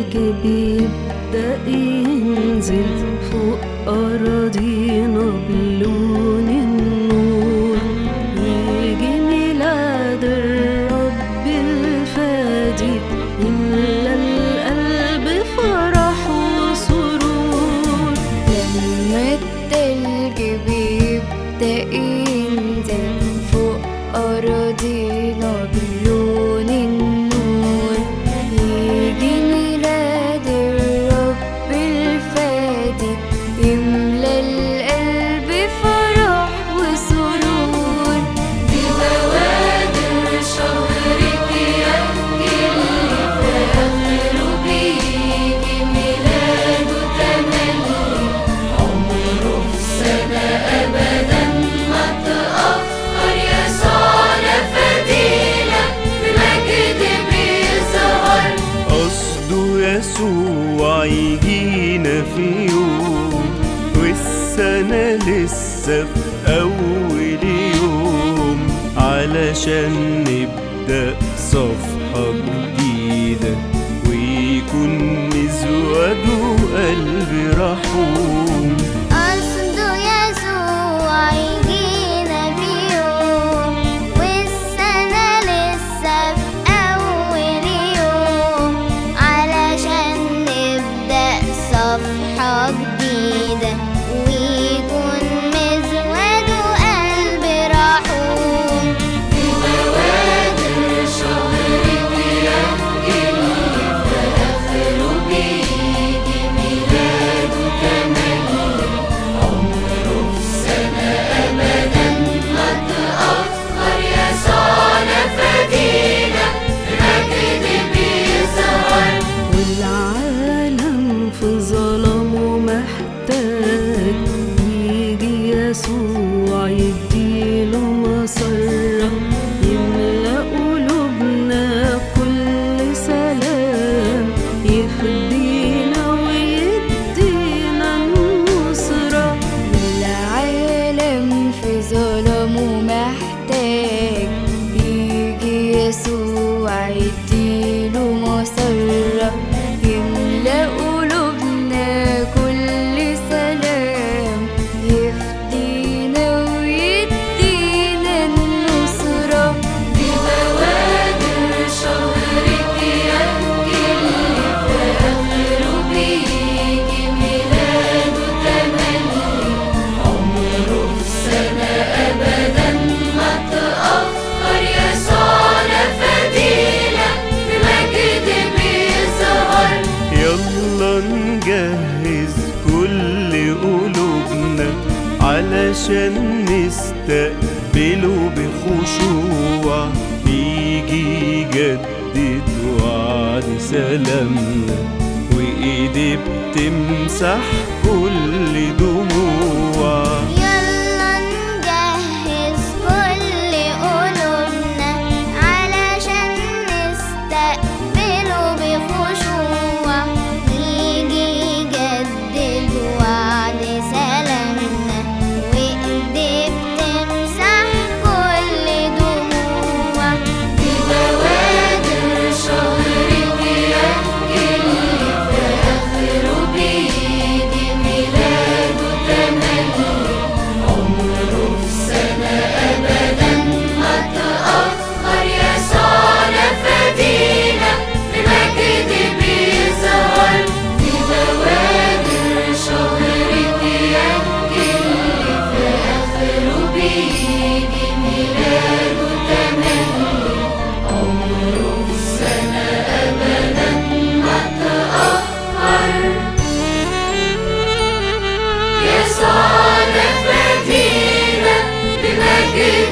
تلج بيبدأ ينزل فوق أراضينا بلون النور، يجي ميلاد الرب الفادي يملى القلب فرح وسرور. لما التلج بيبدأ ينزل فوق أراضينا بلون النور، يجي ميلاد الرب الفادي يملى القلب فرح وسرور. ببوادر شهرك يهدي اللي في آخره بيجي ميلاده تملي، عمره في سنة أبدا ما تأخر، يسوعنا فدينا بمجد بيظهر. قصده يسوع يجينا في يوم والسنة لسه في أول يوم، علشان نبدأ صفحة جديدة ويكون مزواجه قلب رحوم. قصده يسوع يجينا في يوم والسنة لسه في أول يوم، علشان نبدأ صفحة جديدة ويكون مزواجه قلب رحوم. ببوادر شهرك يهدي اللي في آخره بيجي ميلاده تملي، عمره في سنة أبدا ما تأخر، يسوعنا فدينا بمجد بيظهر. والعالم في ظلامه محتاج يجي يسوع يديله مسرة، يملأ قلوبنا كل سلام، يهدينا ويدينا النصرة. العالم في ظلامه محتاج يجي يسوع يديله مسرة، يملأ قلوبنا كل سلام، يفدينا ويدينا النصرة. ببوادر شهرك يهدي اللي في آخره بيجي ميلاده تملي، عمره في سنة أبدا ما تأخر، يسوعنا فدينا بمجد بيظهر. يلا نجهز كل قلوبنا علشان نستقبله بخشوع، يجي يجدد وعد سلامنا وإيديه بتمسح كل دموع. يلا نجهز كل قلوبنا علشان نستقبله بخشوع، يجي يجدد وعد سلامنا وإيديه بتمسح كل دموع. ببوادر شهرك يهدي اللي في آخره بيجي ميلاده تملي، عمره في سنة أبدا ما تأخر، يسوعنا فدينا بمجد بيظهر. ببوادر شهرك يهدي اللي في آخره بيجي ميلاده تملي، عمره في سنة أبدا ما تأخر، يسوعنا فدينا بمجد